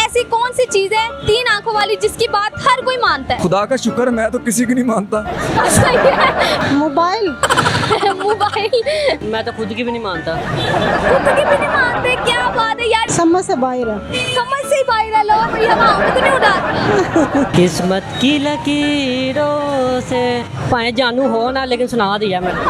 ऐसी कौन सी चीज है तीन आंखों वाली जिसकी बात हर कोई मानता है? खुदा का शुक्र, मैं तो किसी की नहीं मानता। सही है। मोबाइल। मोबाइल। मैं तो खुद की भी नहीं मानता। खुद की भी नहीं मानते, क्या बात है यार। समझ से बाहर है। समझ से ही बाहर है। लो भैया वहाँ तो नहीं उड़ा। किस्मत की लकीरों से पाए जानू हो ना, लेकिन सुना दिया मैंने।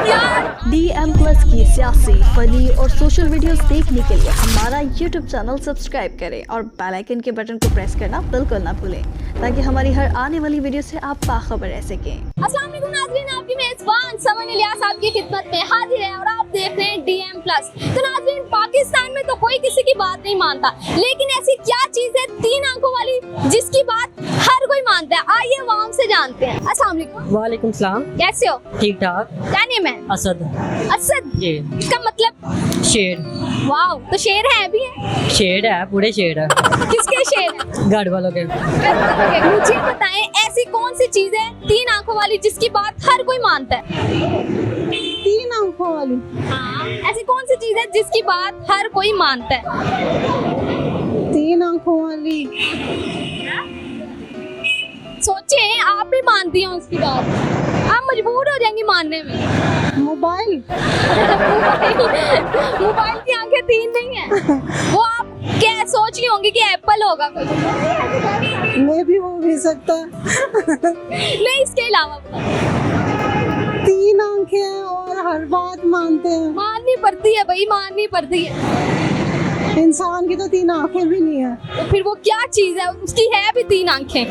यार DM+ की सियासी, फनी और सोशल वीडियोस देखने के लिए हमारा YouTube चैनल सब्सक्राइब करें और बेल आइकन के बटन को प्रेस करना बिल्कुल ना भूलें, ताकि हमारी हर आने वाली वीडियो से आप बाखबर रह सकें। अस्सलाम वालेकुम नाज़रीन, आपकी मेज़बान समन इलियास आपकी खिदमत में हाजिर है और आप देख रहे हैं DM+। तो नाज़रीन, पाकिस्तान में तो कोई किसी की बात नहीं मानता, लेकिन ऐसी क्या चीज़ है तीन आंखों वाली जिसकी बात हर कोई मानता है? आइए आवाम से जानते हैं। अस्सलाम वालेकुम। वालेकुम सलाम। कैसे हो? ठीक ठाक। क्या नेम है? असद। असद। जी। इसका मतलब? शेर। वाओ, तो शेर है भी है? शेर है, पूरे शेर है। किसके शेर है? घर वालों के। मुझे बताएं ऐसी कौन सी चीज है तीन आंखों वाली जिसकी बात हर कोई मानता है? तीन आंखों वाली। हाँ, ऐसी कौन सी चीज है जिसकी बात हर कोई मानता है? तीन आंखों वाली। सोचे आप भी मानती हैं उसकी बात, आप मजबूर हो जाएंगी मानने में। मोबाइल। मोबाइल की आंखें तीन नहीं है। वो आप क्या सोच रही होंगी कि एप्पल होगा कोई? मैं भी हो भी सकता। नहीं, इसके अलावा तीन आंखें हैं और हर बात मानते हैं। माननी पड़ती है भाई, माननी पड़ती है। इंसान की तो तीन आंखें भी नहीं है। तो फिर वो क्या चीज है? उसकी है भी तीन आंखें।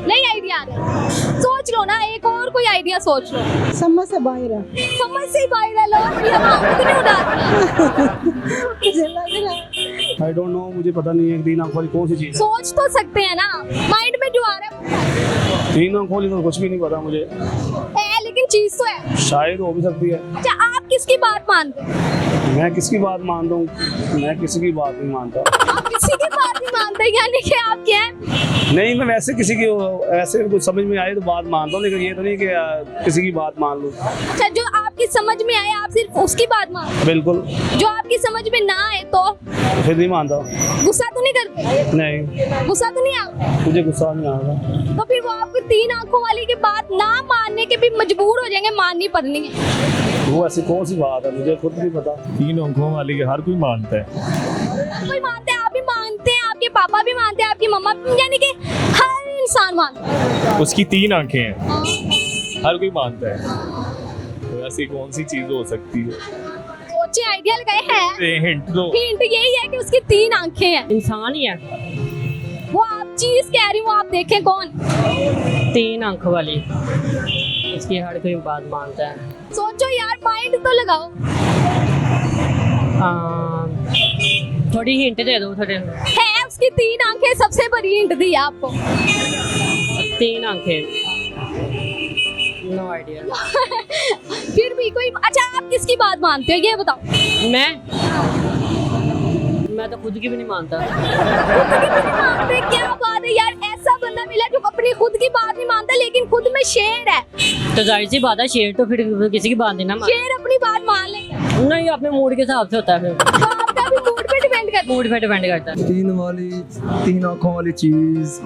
नहीं आइडिया आ रहा? सोच लो ना, एक और कोई आइडिया सोच लो। समझ से बाहर है। समझ से ही बाहर है। लो भैया वहाँ तो नहीं उड़ा। मुझे लग रहा है। आई डोंट नो, मुझे पता नहीं है तीन आंखों वाली कौन सी चीज है। सोच तो सकते हैं ना, माइंड में जो आ रहा है। तीन आंखों वाली तो कुछ भी नहीं पता मुझे। है लेकिन चीज तो है। शायद हो भी सकती है। अच्छा, आप किसकी बात मानते हैं? मैं किसकी बात मानता हूँ? मैं किसी की बात नहीं मानता। आप किसी की बात नहीं मानते, यानी कि आप क्या है? नहीं, मैं वैसे किसी की ऐसे कुछ समझ में आए तो बात मानता हूँ, लेकिन ये तो नहीं कि किसी की बात मान लूँ। अच्छा, जो आपकी समझ में आए आप सिर्फ उसकी बात मानते बिल्कुल। हैं, जो आपकी समझ में ना आए तो फिर नहीं मानता। गुस्सा तो नहीं करते? नहीं, गुस्सा तो नहीं आता? मुझे गुस्सा नहीं आता। तो फिर वो आपको तीन आंखों वाली की बात ना मानने के भी मजबूर हो जाएंगे, माननी पड़नी है। वो ऐसी कौन सी बात है, मुझे खुद नहीं पता। तीन आंखों वाली के हर कोई मानता है। कोई मानते हैं, आप भी मानते हैं, आपके पापा भी मानते हैं, आपकी मम्मा भी, यानी कि हर इंसान मानता है। उसकी तीन आंखें हैं, हाँ। हर कोई मानता है। तो ऐसी कौन सी चीज हो सकती है? सोचे, आइडिया लगाए हैं। हिंट दो। हिंट यही है कि उसकी तीन आंखें हैं। इंसान ही है। वो आप चीज कह रही हूँ, आप देखें कौन? तीन आंखों वाली, इसकी हर कोई बात मानता है। सोचो यार, माइंड तो लगाओ। थोड़ी हिंट दे दो थोड़े। है उसकी तीन आंखें, सबसे बड़ी हिंट दी है आपको। तीन आंखें। No idea. फिर भी कोई, अच्छा आप किसकी बात मानते हो ये बताओ? मैं तो खुद की भी नहीं मानता। खुद की भी नहीं मानते, क्या बात है यार। ऐसा बंदा मिला जो अपनी खुद की बात नहीं मानता, लेकिन खुद में शेर है। तो जाहिर सी बात है, शेर तो फिर किसी की बात नहीं ना मान। शेर अपनी बात मान लेगा। नहीं, अपने मूड के हिसाब से होता है। फिर तो आपका भी मूड पे डिपेंड करता मूड पे डिपेंड करता है। तीन आंखों वाली चीज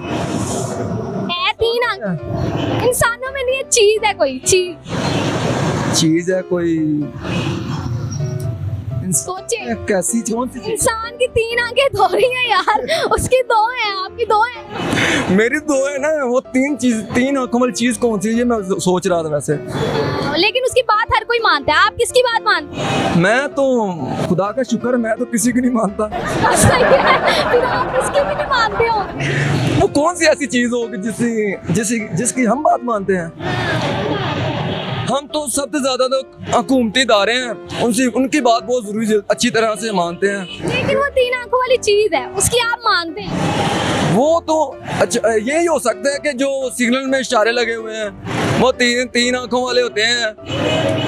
है। तीन आंखें इंसानों में नहीं है, चीज है, कोई चीज है कोई। सोचे, कैसी कौन सी चीज? इंसान की तीन आंखें थोड़ी है यार, उसकी दो है, आपकी दो है। मेरी दो है ना। वो तीन आंखों वाली चीज कौन सी है, ये मैं सोच रहा था वैसे। लेकिन उसकी बात हर कोई मानता है। आप किसकी बात मानते हैं? मैं तो खुदा का शुक्र, मैं तो किसी की नहीं मानता। सही है, फिर आप किसकी भी नहीं मानते हो। वो कौन सी ऐसी चीज होगी जिसकी हम बात मानते हैं? हम तो सबसे ज्यादा तो हुकूमती इदारे हैं, उनकी बात बहुत जरूरी अच्छी तरह से मानते हैं। लेकिन वो तीन आंखों वाली चीज है, उसकी आप मानते हैं? वो तो अच्छा यही हो सकता है कि जो सिग्नल में इशारे लगे हुए हैं वो तीन आंखों वाले होते हैं,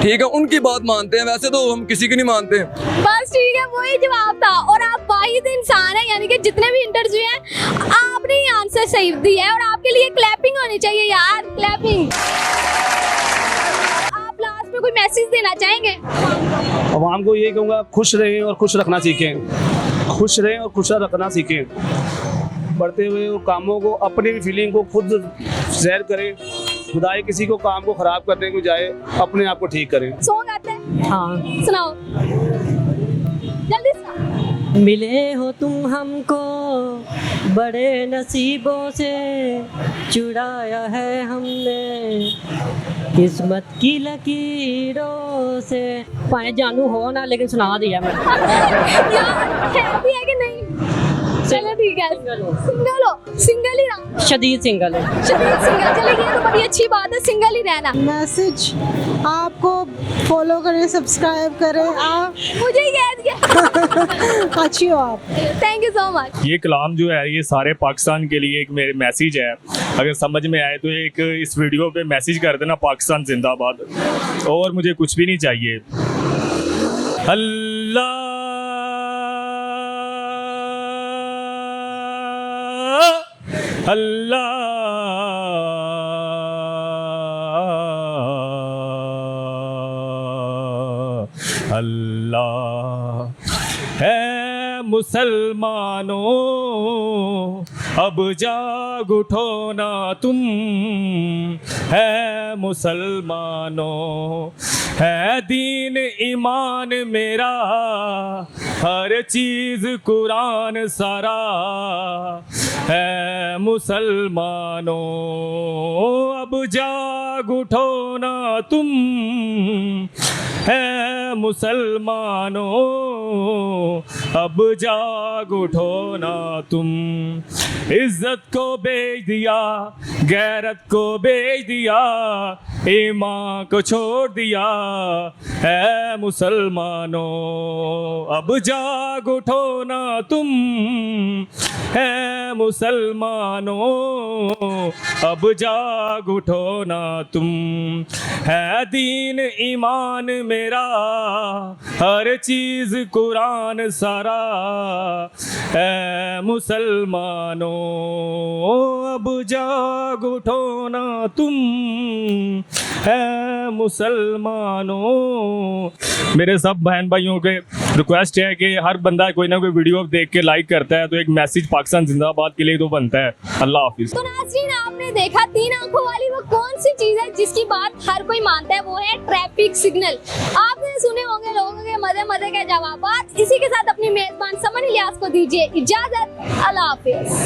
ठीक है, उनकी बात मानते हैं। वैसे तो हम किसी की नहीं मानते। बस ठीक है, वही जवाब था। और आप वाहिद इंसान हैं, यानी कि जितने भी इंटरव्यू हैं आपने ये आंसर सही दिया है, और आपके लिए क्लैपिंग होनी चाहिए यार, क्लैपिंग। आप लास्ट में कोई मैसेज देना चाहेंगे? आवाम को यही कहूँगा, खुश रहें और खुश रखना सीखें। खुश रहें और खुश रखना सीखें। बढ़ते हुए कामों को, अपनी भी फीलिंग को खुद शेयर करें। खुदाई किसी को काम को ख़राब करने की बजाय अपने आप को ठीक करें। सॉन्ग आता है? हाँ। सुनाओ जल्दी से। मिले हो तुम हमको बड़े नसीबों से, चुराया है हमने किस्मत की लकीरों से। पाए जानू हो ना, लेकिन सुना दिया मैं। यार है कि नहीं? चलो ठीक है, सिंगल हो, सिंगल ही रहो। शदीद सिंगल है। शदीद सिंगल, चलिए ये तो बड़ी अच्छी बात है, सिंगल ही रहना। मैसेज आपको फॉलो करें, सब्सक्राइब करें। आप मुझे ही कह दिया। अच्छी हो आप। Thank you so much. ये कलाम जो है ये सारे पाकिस्तान के लिए एक मेरे मैसेज है। अगर समझ में आए तो एक इस वीडियो पे मैसेज कर देना, पाकिस्तान जिंदाबाद। और मुझे कुछ भी नहीं चाहिए। अल्लाह अल्लाह अल्लाह है मुसलमानों, अब जाग उठो ना तुम, है मुसलमानों, है दीन ईमान मेरा, हर चीज़ कुरान सारा, है मुसलमानों, अब जाग उठो ना तुम, है मुसलमानों, अब जाग उठो ना तुम। इज्जत को बेच दिया, गैरत को बेच दिया, ईमान को छोड़ दिया, है मुसलमानों, अब जाग उठो ना तुम, है मुसलमानों, अब जाग उठो ना तुम, है दीन ईमान मेरा, हर चीज़ कुरान सारा, है मुसलमानों, अब जाग उठो ना तुम, है मुसलमानों। मेरे सब बहन भाइयों के रिक्वेस्ट है कि हर बंदा कोई ना कोई वीडियो देख के लाइक करता है तो एक मैसेज पाकिस्तान जिंदाबाद के लिए तो बनता है। अल्लाह हाफिज। तो नाज़रीन, आपने देखा 3 आंखों वाली वो कौन सी चीज है जिसकी बात हर कोई मानता है, वो है ट्रैफिक सिग्नल। आपने सुने होंगे लोगों के मजे मजे के जवाब। इसी के साथ अपनी मेजबान समन इलियास को दीजिए इजाजत। अल्लाह हाफिज।